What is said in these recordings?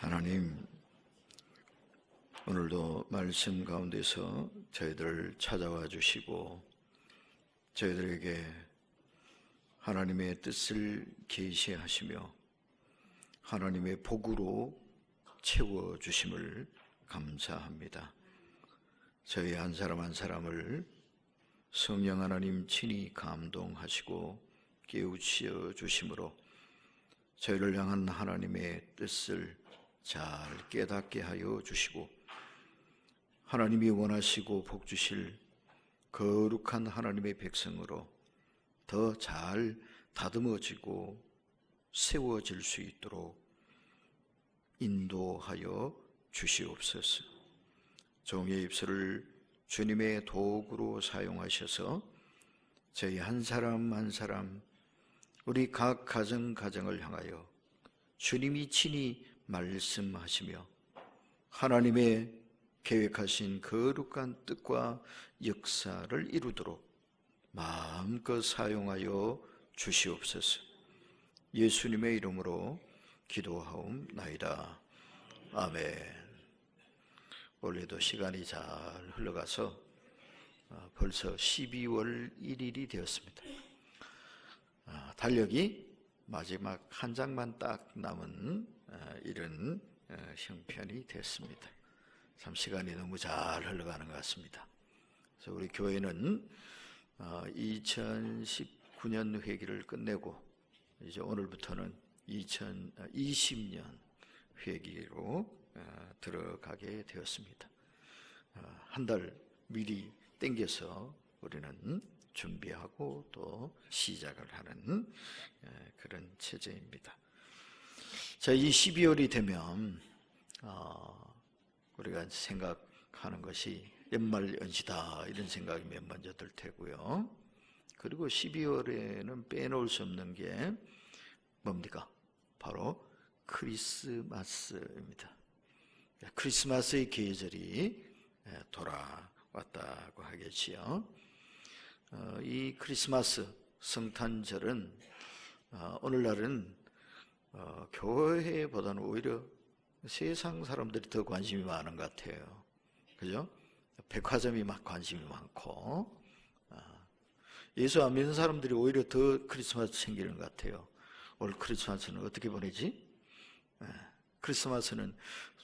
하나님, 오늘도 말씀 가운데서 저희들을 찾아와 주시고 저희들에게 하나님의 뜻을 계시하시며 하나님의 복으로 채워주심을 감사합니다. 저희 한 사람 한 사람을 성령 하나님 친히 감동하시고 깨우쳐 주심으로 저희를 향한 하나님의 뜻을 잘 깨닫게 하여 주시고 하나님이 원하시고 복 주실 거룩한 하나님의 백성으로 더 잘 다듬어지고 세워질 수 있도록 인도하여 주시옵소서. 종의 입술을 주님의 도구로 사용하셔서 저희 한 사람 한 사람 우리 각 가정을 향하여 주님이 친히 말씀하시며 하나님의 계획하신 거룩한 뜻과 역사를 이루도록 마음껏 사용하여 주시옵소서. 예수님의 이름으로 기도하옵나이다. 아멘. 올해도 시간이 잘 흘러가서 벌써 12월 1일이 되었습니다. 달력이 마지막 한 장만 딱 남은 이런 형편이 됐습니다. 참 시간이 너무 잘 흘러가는 것 같습니다. 그래서 우리 교회는 2019년 회기를 끝내고 이제 오늘부터는 2020년 회기로 들어가게 되었습니다. 한 달 미리 땡겨서 우리는 준비하고 또 시작을 하는 그런 체제입니다. 자, 이 12월이 되면 우리가 생각하는 것이 연말연시다 이런 생각이 맨 먼저 들 테고요. 그리고 12월에는 빼놓을 수 없는 게 뭡니까? 바로 크리스마스입니다. 크리스마스의 계절이 돌아왔다고 하겠지요. 이 크리스마스 성탄절은 오늘날은 교회보다는 오히려 세상 사람들이 더 관심이 많은 것 같아요. 그죠? 백화점이 막 관심이 많고 예수 안 믿는 사람들이 오히려 더 크리스마스 챙기는 것 같아요. 올 크리스마스는 어떻게 보내지? 크리스마스는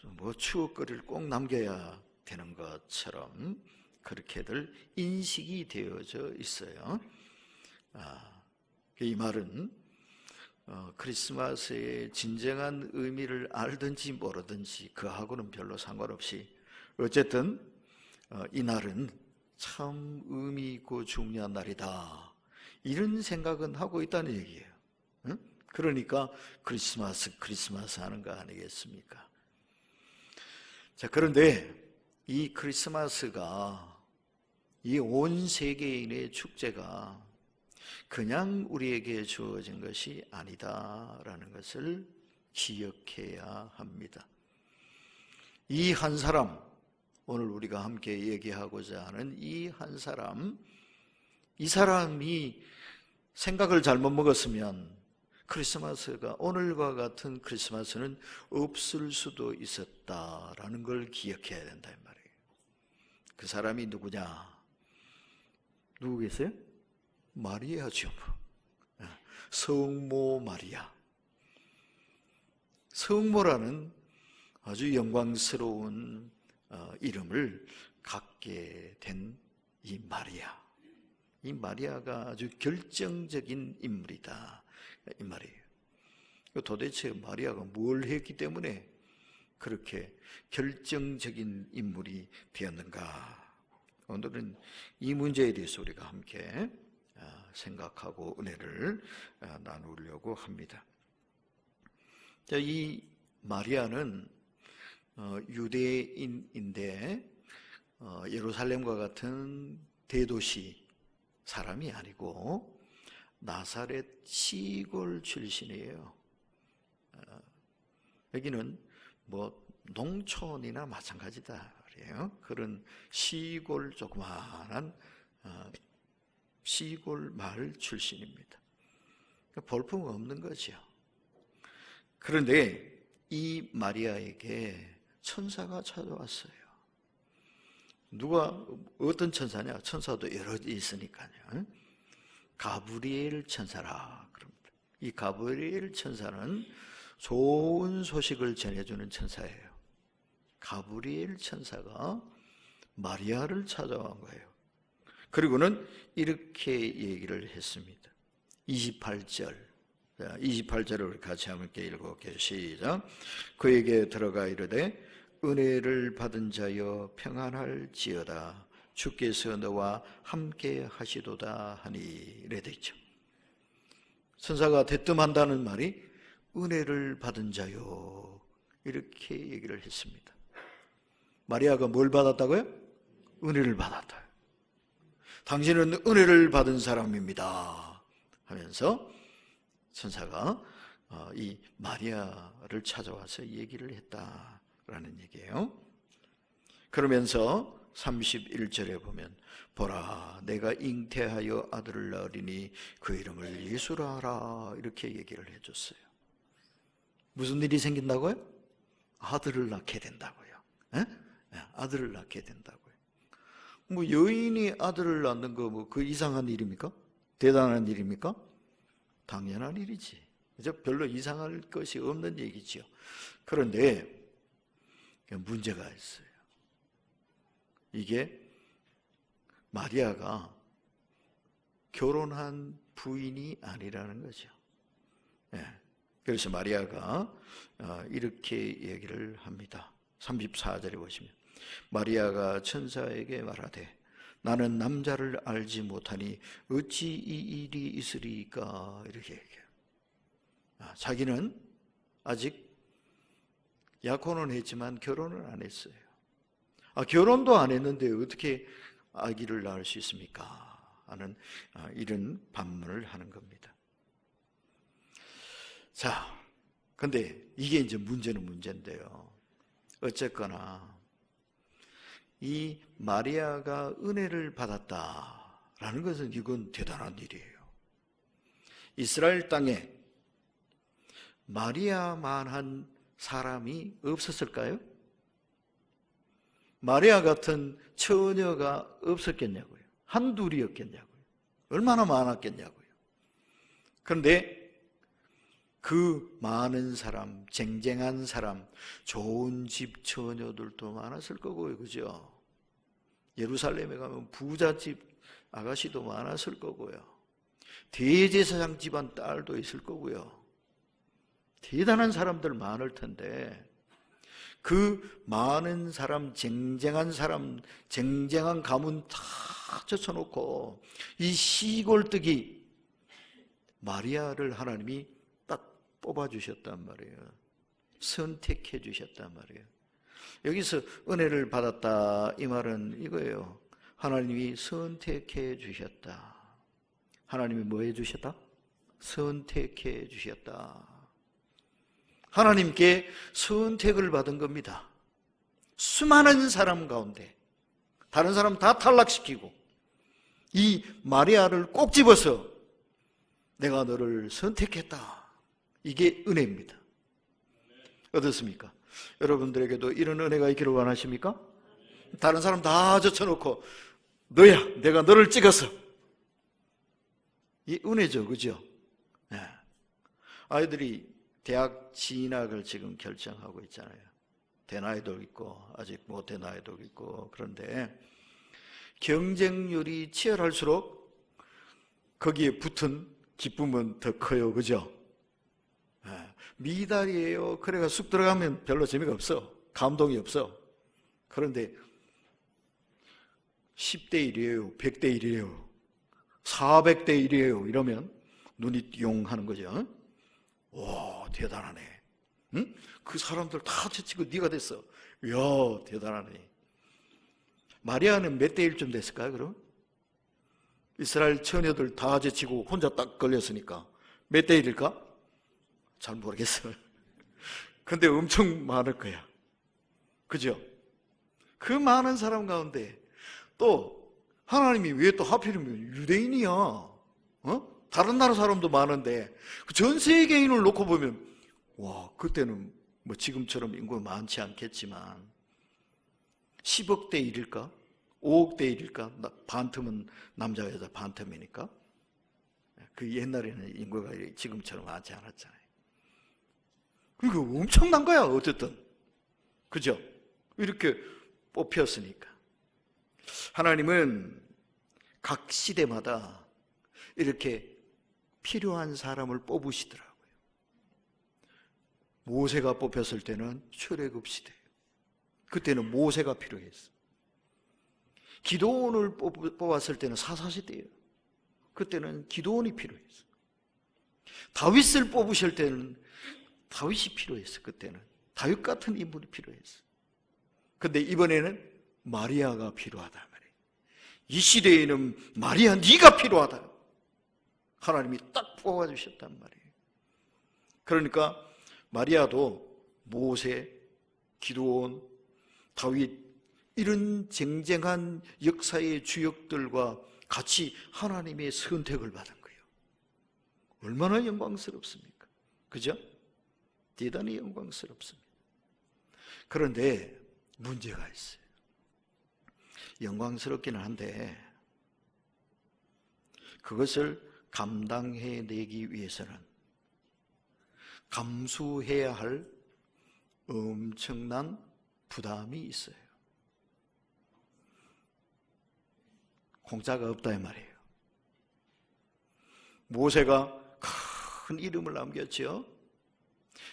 뭐 추억거리를 꼭 남겨야 되는 것처럼 그렇게들 인식이 되어져 있어요. 이 말은 크리스마스의 진정한 의미를 알든지 모르든지 그하고는 별로 상관없이 어쨌든 이 날은 참 의미 있고 중요한 날이다 이런 생각은 하고 있다는 얘기예요. 그러니까 크리스마스 하는 거 아니겠습니까? 자, 그런데 이 크리스마스가 이 온 세계인의 축제가 그냥 우리에게 주어진 것이 아니다라는 것을 기억해야 합니다. 이 한 사람, 오늘 우리가 함께 얘기하고자 하는 이 한 사람, 이 사람이 생각을 잘못 먹었으면 크리스마스가 오늘과 같은 크리스마스는 없을 수도 있었다라는 걸 기억해야 된다 이 말이에요. 그 사람이 누구냐? 누구 계세요? 마리아죠. 성모 마리아. 성모라는 아주 영광스러운 이름을 갖게 된 이 마리아. 이 마리아가 아주 결정적인 인물이다 이 말이에요. 도대체 마리아가 뭘 했기 때문에 그렇게 결정적인 인물이 되었는가? 오늘은 이 문제에 대해서 우리가 함께 생각하고 은혜를 나누려고 합니다. 자, 이 마리아는 유대인인데 예루살렘과 같은 대도시 사람이 아니고 나사렛 시골 출신이에요. 여기는 뭐 농촌이나 마찬가지다 말이에요. 그런 시골 조그마한 시골 마을 출신입니다. 볼품 없는 거죠. 그런데 이 마리아에게 천사가 찾아왔어요. 어떤 천사냐? 천사도 여러 있으니까요. 가브리엘 천사라 그럽니다. 이 가브리엘 천사는 좋은 소식을 전해주는 천사예요. 가브리엘 천사가 마리아를 찾아온 거예요. 그리고는 이렇게 얘기를 했습니다. 28절을 우리 같이 함께 읽어볼게요. 시작. 그에게 들어가 이르되 은혜를 받은 자여 평안할지어다. 주께서 너와 함께 하시도다 하니 이래 되어 있죠. 천사가 대뜸한다는 말이 은혜를 받은 자요 이렇게 얘기를 했습니다. 마리아가 뭘 받았다고요? 은혜를 받았다. 당신은 은혜를 받은 사람입니다 하면서 천사가 이 마리아를 찾아와서 얘기를 했다라는 얘기예요. 그러면서 31절에 보면 보라 내가 잉태하여 아들을 낳으리니 그 이름을 예수라 하라 이렇게 얘기를 해줬어요. 무슨 일이 생긴다고요? 아들을 낳게 된다고요. 에? 아들을 낳게 된다고요. 뭐 여인이 아들을 낳는 거 뭐 그 이상한 일입니까? 대단한 일입니까? 당연한 일이지. 그죠? 별로 이상할 것이 없는 얘기죠. 그런데 문제가 있어요. 이게 마리아가 결혼한 부인이 아니라는 거죠. 그래서 마리아가 이렇게 얘기를 합니다. 34절에 보시면 마리아가 천사에게 말하되 나는 남자를 알지 못하니 어찌 이 일이 있으리까 이렇게 얘기해요. 자기는 아직 약혼은 했지만 결혼은 안 했어요. 결혼도 안 했는데 어떻게 아기를 낳을 수 있습니까? 하는 이런 반문을 하는 겁니다. 자, 근데 이게 이제 문제는 문제인데요. 어쨌거나 이 마리아가 은혜를 받았다라는 것은 이건 대단한 일이에요. 이스라엘 땅에 마리아만한 사람이 없었을까요? 마리아 같은 처녀가 없었겠냐고요. 한둘이었겠냐고요. 얼마나 많았겠냐고요. 그런데 그 많은 사람, 쟁쟁한 사람, 좋은 집 처녀들도 많았을 거고요. 그죠? 예루살렘에 가면 부잣집 아가씨도 많았을 거고요. 대제사장 집안 딸도 있을 거고요. 대단한 사람들 많을 텐데 그 많은 사람, 쟁쟁한 가문 다 젖혀놓고 이 시골뜨기 마리아를 하나님이 딱 뽑아주셨단 말이에요. 선택해 주셨단 말이에요. 여기서 은혜를 받았다 이 말은 이거예요. 하나님이 선택해 주셨다. 하나님이 뭐 해 주셨다? 선택해 주셨다. 하나님께 선택을 받은 겁니다. 수많은 사람 가운데 다른 사람 다 탈락시키고 이 마리아를 꼭 집어서 내가 너를 선택했다. 이게 은혜입니다. 어떻습니까? 여러분들에게도 이런 은혜가 있기를 원하십니까? 다른 사람 다 젖혀놓고 너야, 내가 너를 찍었어. 이 은혜죠, 그죠? 네. 아이들이 대학 진학을 지금 결정하고 있잖아요. 된 아이도 있고 아직 못 된 아이도 있고. 그런데 경쟁률이 치열할수록 거기에 붙은 기쁨은 더 커요, 그죠? 미달이에요. 그래가 쑥 들어가면 별로 재미가 없어. 감동이 없어. 그런데 10대 1이에요. 100대 1이에요. 400대 1이에요. 이러면 눈이 띵 하는 거죠. 와, 대단하네. 응? 그 사람들 다 제치고 네가 됐어. 이야, 대단하네. 마리아는 몇 대 1쯤 됐을까요, 그럼? 이스라엘 처녀들 다 제치고 혼자 딱 걸렸으니까 몇 대 1일까? 잘 모르겠어요. 근데 엄청 많을 거야. 그죠? 그 많은 사람 가운데 또 하나님이 왜 또 하필이면 유대인이야? 다른 나라 사람도 많은데 전 세계인을 놓고 보면 와, 그때는 뭐 지금처럼 인구가 많지 않겠지만 10억 대 1일까? 5억 대 1일까? 반틈은 남자 여자 반틈이니까. 그 옛날에는 인구가 지금처럼 많지 않았잖아요. 그러니까 엄청난 거야 어쨌든. 그죠? 이렇게 뽑혔으니까. 하나님은 각 시대마다 이렇게 필요한 사람을 뽑으시더라고요. 모세가 뽑혔을 때는 출애굽 시대예요. 그때는 모세가 필요했어. 기드온을 뽑았을 때는 사사시대예요. 그때는 기드온이 필요했어. 다윗을 뽑으실 때는 다윗이 필요했어. 그때는 다윗 같은 인물이 필요했어. 근데 이번에는 마리아가 필요하다 말이에요. 이 시대에는 마리아 네가 필요하다. 하나님이 딱 뽑아주셨단 말이에요. 그러니까 마리아도 모세, 기드온, 다윗 이런 쟁쟁한 역사의 주역들과 같이 하나님의 선택을 받은 거예요. 얼마나 영광스럽습니까? 그죠? 대단히 영광스럽습니다. 그런데 문제가 있어요. 영광스럽기는 한데 그것을 감당해내기 위해서는 감수해야 할 엄청난 부담이 있어요. 공짜가 없다 이 말이에요. 모세가 큰 이름을 남겼죠.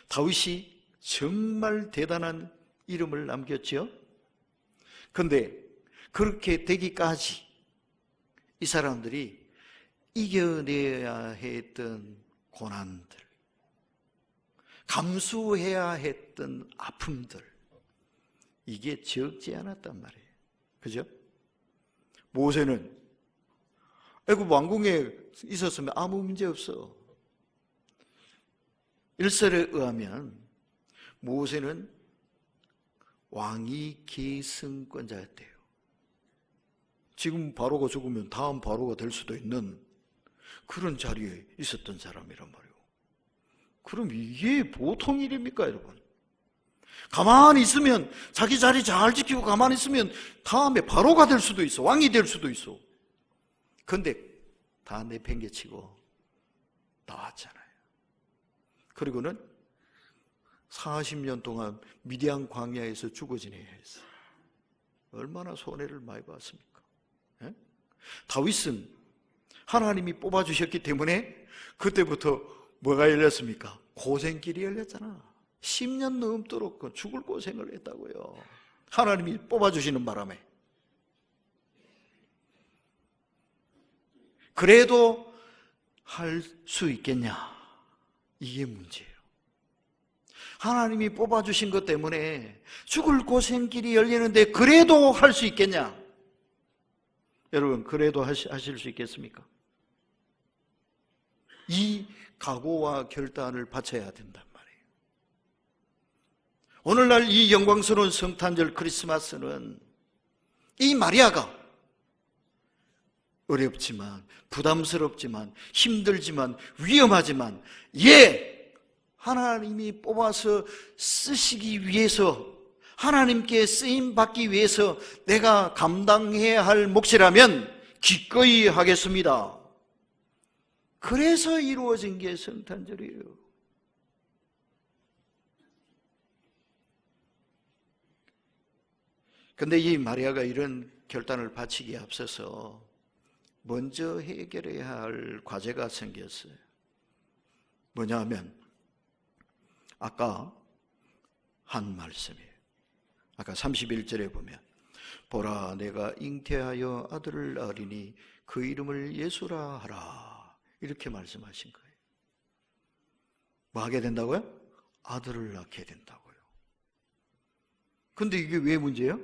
다윗이 정말 대단한 이름을 남겼죠. 그런데 그렇게 되기까지 이 사람들이 이겨내야 했던 고난들, 감수해야 했던 아픔들, 이게 적지 않았단 말이에요. 그죠? 모세는 애굽 왕궁에 있었으면 아무 문제 없어. 일설에 의하면 모세는 왕위 계승권자였대요. 지금 바로가 죽으면 다음 바로가 될 수도 있는 그런 자리에 있었던 사람이란 말이에요. 그럼 이게 보통 일입니까, 여러분? 가만히 있으면, 자기 자리 잘 지키고 가만히 있으면 다음에 바로가 될 수도 있어. 왕이 될 수도 있어. 근데 다 내팽개치고 나왔잖아요. 그리고는 40년 동안 미디안 광야에서 죽어 지내야 했어요. 얼마나 손해를 많이 봤습니까? 예? 다윗은 하나님이 뽑아주셨기 때문에 그때부터 뭐가 열렸습니까? 고생길이 열렸잖아. 10년 넘도록 죽을 고생을 했다고요. 하나님이 뽑아주시는 바람에. 그래도 할 수 있겠냐? 이게 문제예요. 하나님이 뽑아주신 것 때문에 죽을 고생길이 열리는데 그래도 할 수 있겠냐? 여러분, 그래도 하실 수 있겠습니까? 이 각오와 결단을 바쳐야 된단 말이에요. 오늘날 이 영광스러운 성탄절 크리스마스는 이 마리아가 어렵지만, 부담스럽지만, 힘들지만, 위험하지만, 하나님이 뽑아서 쓰시기 위해서, 하나님께 쓰임받기 위해서 내가 감당해야 할 몫이라면 기꺼이 하겠습니다. 그래서 이루어진 게 성탄절이에요. 근데 이 마리아가 이런 결단을 바치기에 앞서서 먼저 해결해야 할 과제가 생겼어요. 뭐냐 하면 아까 한 말씀이에요. 아까 31절에 보면 보라 내가 잉태하여 아들을 낳으리니 그 이름을 예수라 하라. 이렇게 말씀하신 거예요. 뭐 하게 된다고요? 아들을 낳게 된다고요. 근데 이게 왜 문제예요?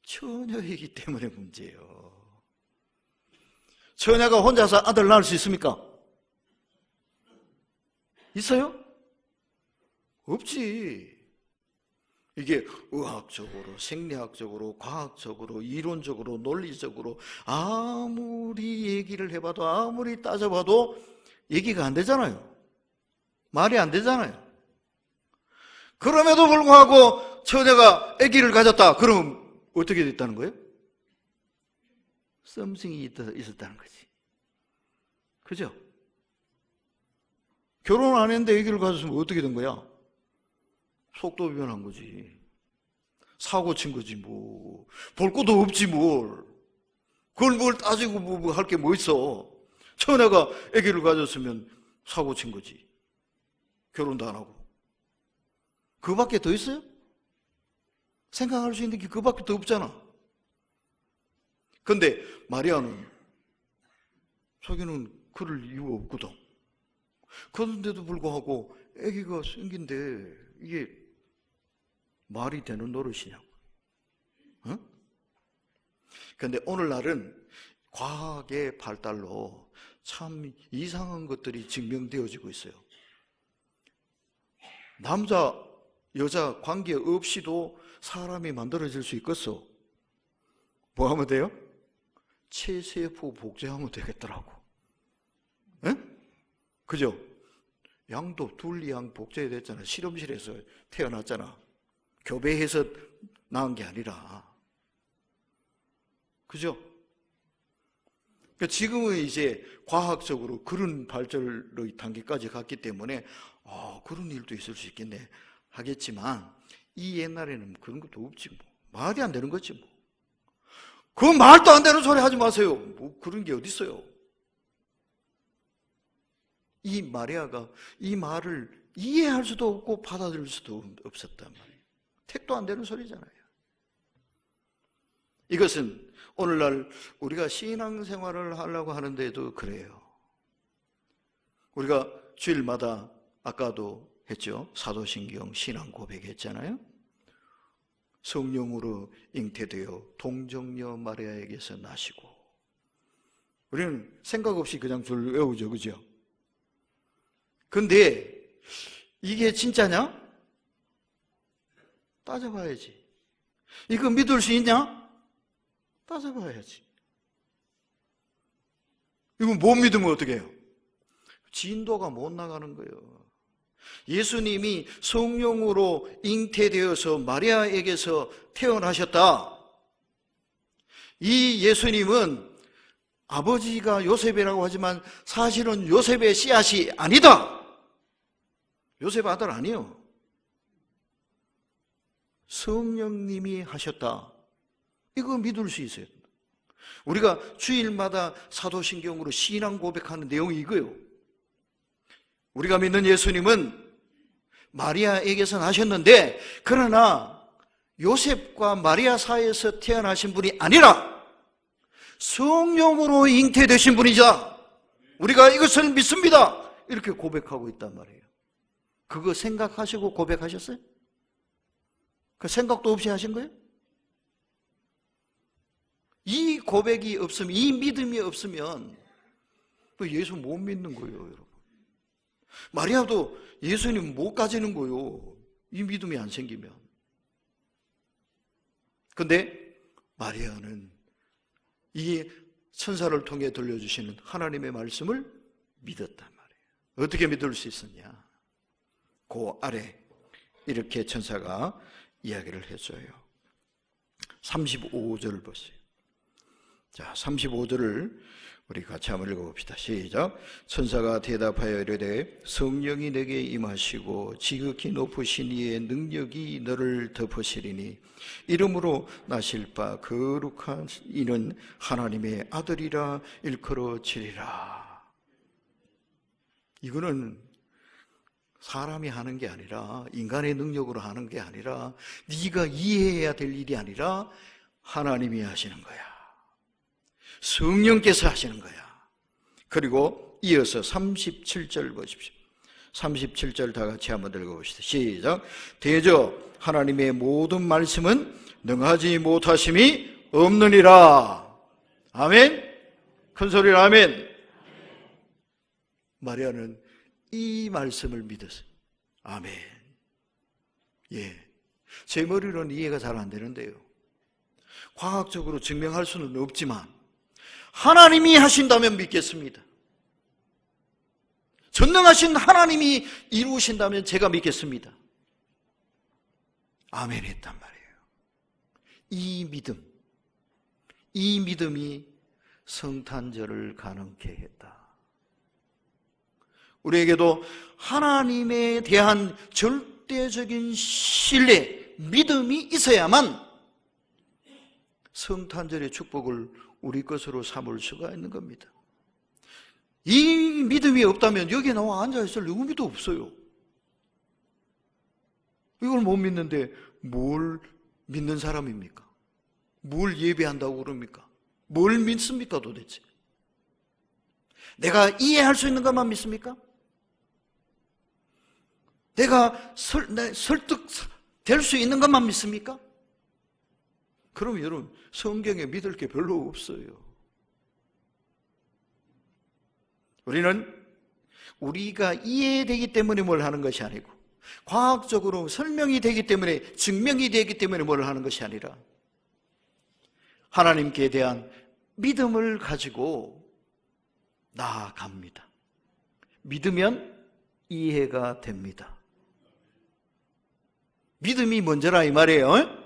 처녀이기 때문에 문제예요. 처녀가 혼자서 아들 낳을 수 있습니까? 있어요? 없지. 이게 의학적으로, 생리학적으로, 과학적으로, 이론적으로, 논리적으로 아무리 얘기를 해봐도, 아무리 따져봐도 얘기가 안 되잖아요. 말이 안 되잖아요. 그럼에도 불구하고 처녀가 아기를 가졌다. 그럼 어떻게 됐다는 거예요? 썸씽이 있었다는 거지. 그죠? 결혼 안 했는데 아기를 가졌으면 어떻게 된 거야? 속도 변한 거지. 사고 친 거지 뭐. 볼 것도 없지 뭘. 그걸 뭘 따지고 뭐 할 게 뭐 있어. 처녀가 아기를 가졌으면 사고 친 거지. 결혼도 안 하고. 그거밖에 더 있어요? 생각할 수 있는 게 그거밖에 더 없잖아. 근데 마리아는 자기는 그럴 이유가 없거든. 그런데도 불구하고 아기가 생긴데 이게 말이 되는 노릇이냐고. 어? 근데 오늘날은 과학의 발달로 참 이상한 것들이 증명되어지고 있어요. 남자, 여자 관계 없이도 사람이 만들어질 수 있겠어. 뭐 하면 돼요? 체세포 복제하면 되겠더라고. 에? 그죠? 양도 둘리양 복제됐잖아. 실험실에서 태어났잖아. 교배해서 낳은 게 아니라. 그죠? 그러니까 지금은 이제 과학적으로 그런 발전의 단계까지 갔기 때문에 그런 일도 있을 수 있겠네 하겠지만 이 옛날에는 그런 것도 없지 뭐. 말이 안 되는 거지 뭐. 그 말도 안 되는 소리 하지 마세요. 뭐 그런 게 어디 있어요. 이 마리아가 이 말을 이해할 수도 없고 받아들일 수도 없었단 말이에요. 택도 안 되는 소리잖아요. 이것은 오늘날 우리가 신앙생활을 하려고 하는데도 그래요. 우리가 주일마다 아까도 했죠. 사도신경 신앙 고백했잖아요. 성령으로 잉태되어 동정녀 마리아에게서 나시고. 우리는 생각 없이 그냥 줄 외우죠. 그죠? 근데 이게 진짜냐? 따져봐야지. 이거 믿을 수 있냐? 따져봐야지. 이거 못 믿으면 어떻게 해요? 진도가 못 나가는 거예요. 예수님이 성령으로 잉태되어서 마리아에게서 태어나셨다. 이 예수님은 아버지가 요셉이라고 하지만 사실은 요셉의 씨앗이 아니다. 요셉 아들 아니에요. 성령님이 하셨다. 이거 믿을 수 있어요. 우리가 주일마다 사도신경으로 신앙 고백하는 내용이 이거예요. 우리가 믿는 예수님은 마리아에게서 나셨는데 그러나 요셉과 마리아 사이에서 태어나신 분이 아니라 성령으로 잉태되신 분이자 우리가 이것을 믿습니다. 이렇게 고백하고 있단 말이에요. 그거 생각하시고 고백하셨어요? 그 생각도 없이 하신 거예요? 이 고백이 없으면, 이 믿음이 없으면 예수 못 믿는 거예요, 여러분. 마리아도 예수님 못 가지는 거예요. 이 믿음이 안 생기면. 근데 마리아는 이 천사를 통해 들려주시는 하나님의 말씀을 믿었단 말이에요. 어떻게 믿을 수 있었냐? 그 아래 이렇게 천사가 이야기를 해줘요. 35절 보세요. 자, 35절을 우리 같이 한번 읽어봅시다. 시작. 천사가 대답하여 이르되 성령이 내게 임하시고 지극히 높으신 이의 능력이 너를 덮으시리니 이름으로 나실 바 거룩한 이는 하나님의 아들이라 일컬어지리라. 이거는 사람이 하는 게 아니라 인간의 능력으로 하는 게 아니라 네가 이해해야 될 일이 아니라 하나님이 하시는 거야. 성령께서 하시는 거야. 그리고 이어서 37절 보십시오. 37절 다 같이 한번 읽어봅시다. 시작. 대저 하나님의 모든 말씀은 능하지 못하심이 없느니라. 아멘. 큰 소리로 아멘. 마리아는 이 말씀을 믿었어요. 아멘. 예. 제 머리로는 이해가 잘 안 되는데요. 과학적으로 증명할 수는 없지만 하나님이 하신다면 믿겠습니다. 전능하신 하나님이 이루신다면 제가 믿겠습니다. 아멘 했단 말이에요. 이 믿음이 성탄절을 가능케 했다. 우리에게도 하나님에 대한 절대적인 신뢰, 믿음이 있어야만 성탄절의 축복을 우리 것으로 삼을 수가 있는 겁니다. 이 믿음이 없다면 여기에 나와 앉아있을 의미도 없어요. 이걸 못 믿는데 뭘 믿는 사람입니까? 뭘 예배한다고 그럽니까? 뭘 믿습니까 도대체? 내가 이해할 수 있는 것만 믿습니까? 내가 설득될 수 있는 것만 믿습니까? 그럼 여러분, 성경에 믿을 게 별로 없어요. 우리는 우리가 이해되기 때문에 뭘 하는 것이 아니고, 과학적으로 설명이 되기 때문에, 증명이 되기 때문에 뭘 하는 것이 아니라 하나님께 대한 믿음을 가지고 나아갑니다. 믿으면 이해가 됩니다. 믿음이 먼저라 이 말이에요.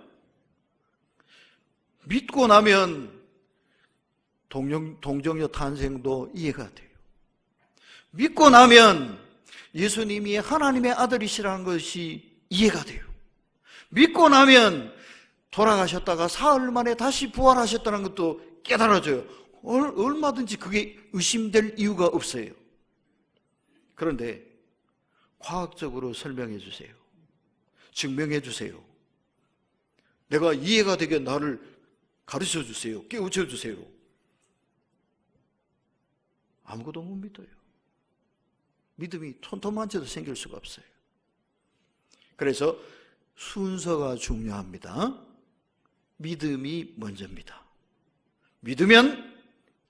믿고 나면 동정녀 탄생도 이해가 돼요. 믿고 나면 예수님이 하나님의 아들이시라는 것이 이해가 돼요. 믿고 나면 돌아가셨다가 사흘 만에 다시 부활하셨다는 것도 깨달아져요. 얼마든지 그게 의심될 이유가 없어요. 그런데 과학적으로 설명해 주세요. 증명해 주세요. 내가 이해가 되게 나를 가르쳐 주세요. 깨우쳐 주세요. 아무것도 못 믿어요. 믿음이 톤톤만치도 생길 수가 없어요. 그래서 순서가 중요합니다. 믿음이 먼저입니다. 믿으면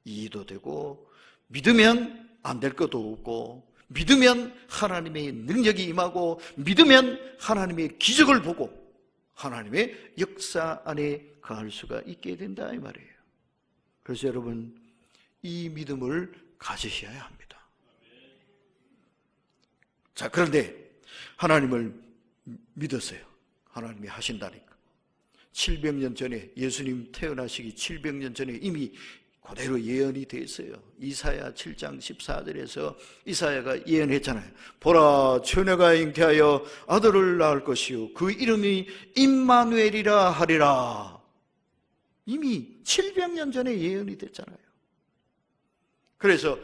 이해도 되고, 믿으면 안 될 것도 없고, 믿으면 하나님의 능력이 임하고, 믿으면 하나님의 기적을 보고 하나님의 역사 안에 거할 수가 있게 된다 이 말이에요. 그래서 여러분, 이 믿음을 가지셔야 합니다. 자, 그런데 하나님을 믿었어요. 하나님이 하신다니까. 700년 전에, 예수님 태어나시기 700년 전에 이미 그대로 예언이 돼 있어요. 이사야 7장 14절에서 이사야가 예언했잖아요. 보라, 처녀가 잉태하여 아들을 낳을 것이요 그 이름이 임마누엘이라 하리라. 이미 700년 전에 예언이 됐잖아요. 그래서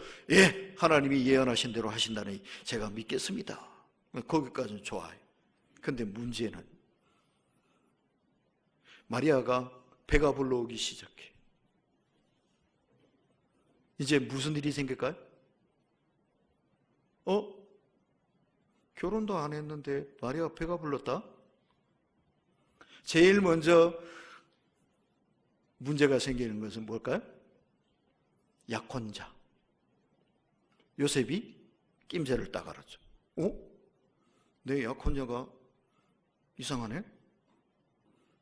하나님이 예언하신 대로 하신다니 제가 믿겠습니다. 거기까지는 좋아요. 근데 문제는 마리아가 배가 불러오기 시작해. 이제 무슨 일이 생길까요? 결혼도 안 했는데 마리아가 배가 불렀다? 제일 먼저 문제가 생기는 것은 뭘까요? 약혼자. 요셉이 낌새를 딱 알았죠. 내 약혼자가 이상하네?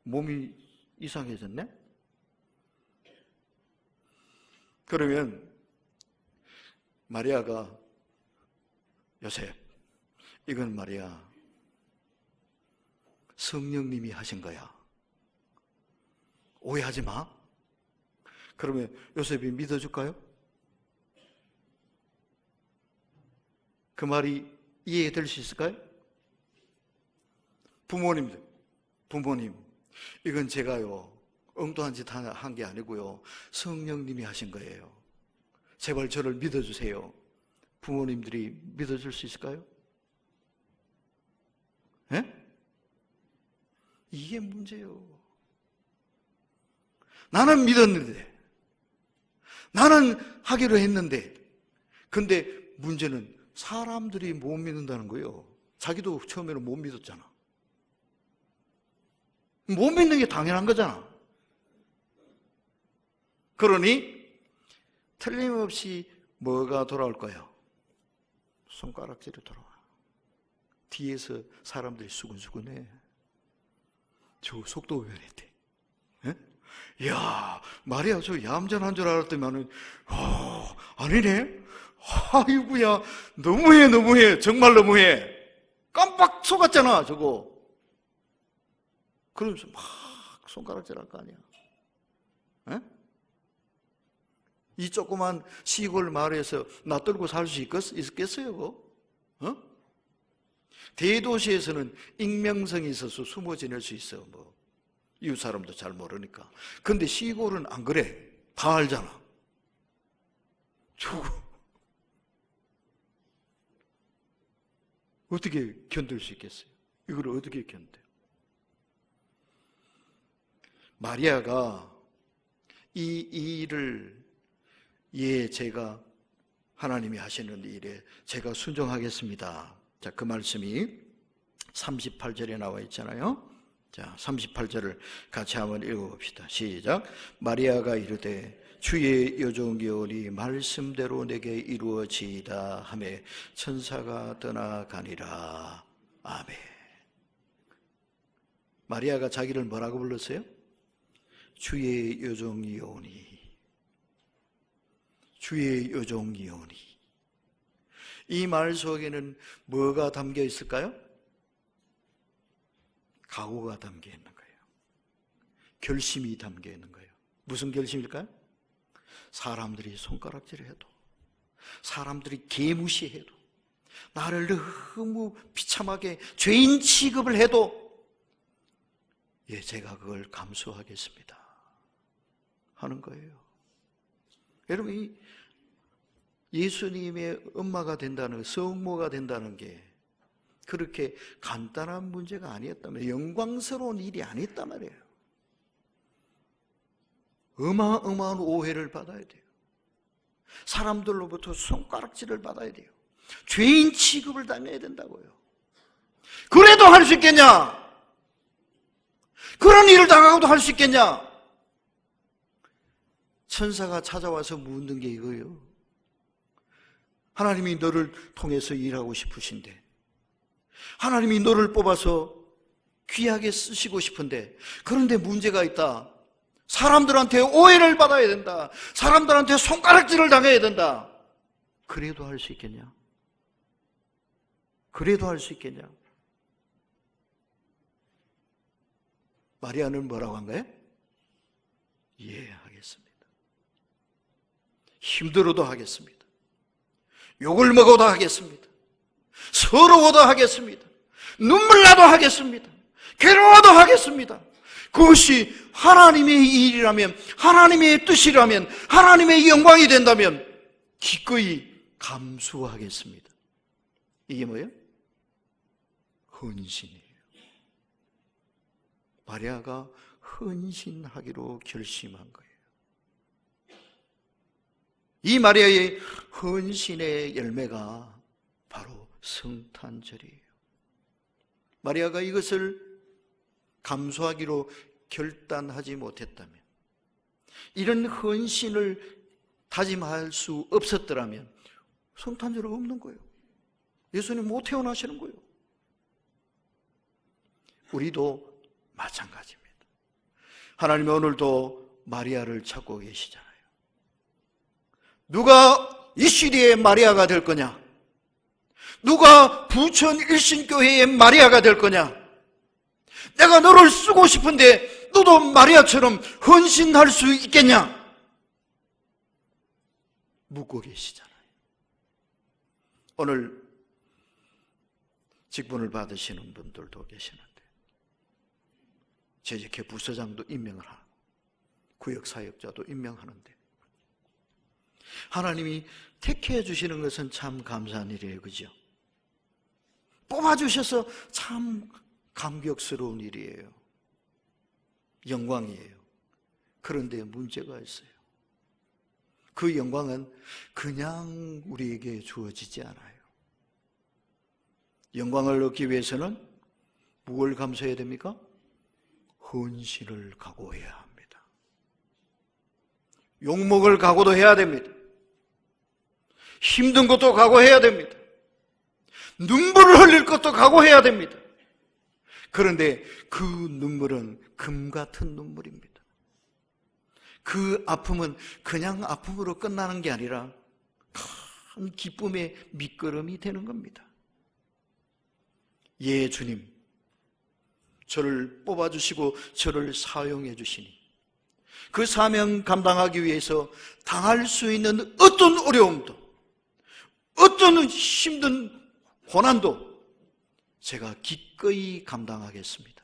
몸이 이상해졌네? 그러면 마리아가 요셉, 이건 말이야 성령님이 하신 거야. 오해하지 마. 그러면 요셉이 믿어줄까요? 그 말이 이해될 수 있을까요? 부모님, 이건 제가요 엉뚱한 짓 한 게 아니고요 성령님이 하신 거예요. 제발 저를 믿어주세요. 부모님들이 믿어줄 수 있을까요? 이게 문제예요. 나는 믿었는데, 나는 하기로 했는데, 근데 문제는 사람들이 못 믿는다는 거예요. 자기도 처음에는 못 믿었잖아. 못 믿는 게 당연한 거잖아. 그러니 틀림없이 뭐가 돌아올 거예요? 손가락질이 돌아와. 뒤에서 사람들이 수근수근해. 저 속도 왜 이랬대? 이야, 마리아 저 얌전한 줄 알았더니만은 아니네. 아이고야, 너무해. 정말 너무해. 깜빡 속았잖아 저거. 그러면서 막 손가락질할 거 아니야. 에? 이 조그만 시골 마을에서 놔들고 살 수 있겠어요? 그거? 대도시에서는 익명성이 있어서 숨어 지낼 수 있어. 뭐 이웃 사람도 잘 모르니까. 근데 시골은 안 그래. 다 알잖아. 저거 어떻게 견딜 수 있겠어요? 이걸 어떻게 견뎌요? 마리아가 이 일을 제가 하나님이 하시는 일에 제가 순종하겠습니다. 자, 그 말씀이 38절에 나와 있잖아요. 자, 38절을 같이 한번 읽어봅시다. 시작. 마리아가 이르되 주의 여종이오니 말씀대로 내게 이루어지이다 하며 천사가 떠나가니라. 아멘. 마리아가 자기를 뭐라고 불렀어요? 주의 여종이오니. 주의 여종이오니. 이 말 속에는 뭐가 담겨 있을까요? 각오가 담겨 있는 거예요. 결심이 담겨 있는 거예요. 무슨 결심일까요? 사람들이 손가락질을 해도, 사람들이 개무시해도, 나를 너무 비참하게 죄인 취급을 해도 제가 그걸 감수하겠습니다 하는 거예요. 여러분, 이 예수님의 엄마가 된다는, 성모가 된다는 게 그렇게 간단한 문제가 아니었다면, 영광스러운 일이 아니었단 말이에요. 어마어마한 오해를 받아야 돼요. 사람들로부터 손가락질을 받아야 돼요. 죄인 취급을 당해야 된다고요. 그래도 할 수 있겠냐? 그런 일을 당하고도 할 수 있겠냐? 천사가 찾아와서 묻는 게 이거예요. 하나님이 너를 통해서 일하고 싶으신데, 하나님이 너를 뽑아서 귀하게 쓰시고 싶은데, 그런데 문제가 있다. 사람들한테 오해를 받아야 된다. 사람들한테 손가락질을 당해야 된다. 그래도 할 수 있겠냐? 그래도 할 수 있겠냐? 마리아는 뭐라고 한 거예요? 예, 하겠습니다. 힘들어도 하겠습니다. 욕을 먹어도 하겠습니다. 서러워도 하겠습니다. 눈물 나도 하겠습니다. 괴로워도 하겠습니다. 그것이 하나님의 일이라면, 하나님의 뜻이라면, 하나님의 영광이 된다면 기꺼이 감수하겠습니다. 이게 뭐예요? 헌신이에요. 마리아가 헌신하기로 결심한 거예요. 이 마리아의 헌신의 열매가 바로 성탄절이에요. 마리아가 이것을 감수하기로 결단하지 못했다면, 이런 헌신을 다짐할 수 없었더라면 성탄절은 없는 거예요. 예수님 못 태어나시는 거예요. 우리도 마찬가지입니다. 하나님은 오늘도 마리아를 찾고 계시잖아요. 누가 이 시대의 마리아가 될 거냐? 누가 부천 일신교회의 마리아가 될 거냐? 내가 너를 쓰고 싶은데 너도 마리아처럼 헌신할 수 있겠냐? 묻고 계시잖아요. 오늘 직분을 받으시는 분들도 계시는데, 재직회 부서장도 임명을 하고 구역사역자도 임명하는데, 하나님이 택해 주시는 것은 참 감사한 일이에요. 그죠? 뽑아주셔서 참 감격스러운 일이에요. 영광이에요. 그런데 문제가 있어요. 그 영광은 그냥 우리에게 주어지지 않아요. 영광을 얻기 위해서는 무엇을 감수해야 됩니까? 헌신을 각오해야 합니다. 욕먹을 각오도 해야 됩니다. 힘든 것도 각오해야 됩니다. 눈물을 흘릴 것도 각오해야 됩니다. 그런데 그 눈물은 금 같은 눈물입니다. 그 아픔은 그냥 아픔으로 끝나는 게 아니라 큰 기쁨의 밑거름이 되는 겁니다. 예, 주님, 저를 뽑아주시고 저를 사용해 주시니 그 사명 감당하기 위해서 당할 수 있는 어떤 어려움도, 어떤 힘든 고난도 제가 기꺼이 감당하겠습니다.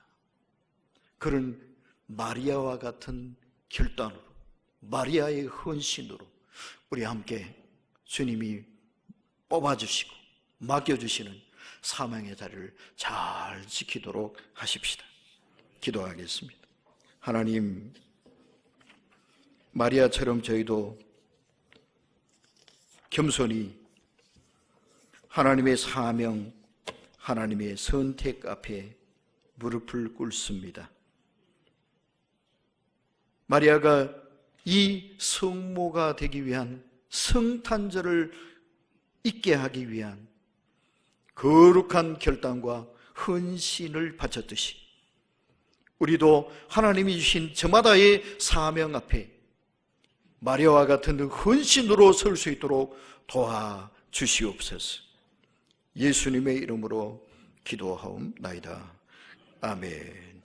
그런 마리아와 같은 결단으로, 마리아의 헌신으로 우리 함께 주님이 뽑아주시고 맡겨주시는 사명의 자리를 잘 지키도록 하십시다. 기도하겠습니다. 하나님, 마리아처럼 저희도 겸손히 하나님의 사명, 하나님의 선택 앞에 무릎을 꿇습니다. 마리아가 이 성모가 되기 위한 성탄절을 있게 하기 위한 거룩한 결단과 헌신을 바쳤듯이 우리도 하나님이 주신 저마다의 사명 앞에 마리아와 같은 헌신으로 설 수 있도록 도와주시옵소서. 예수님의 이름으로 기도하옵나이다. 아멘.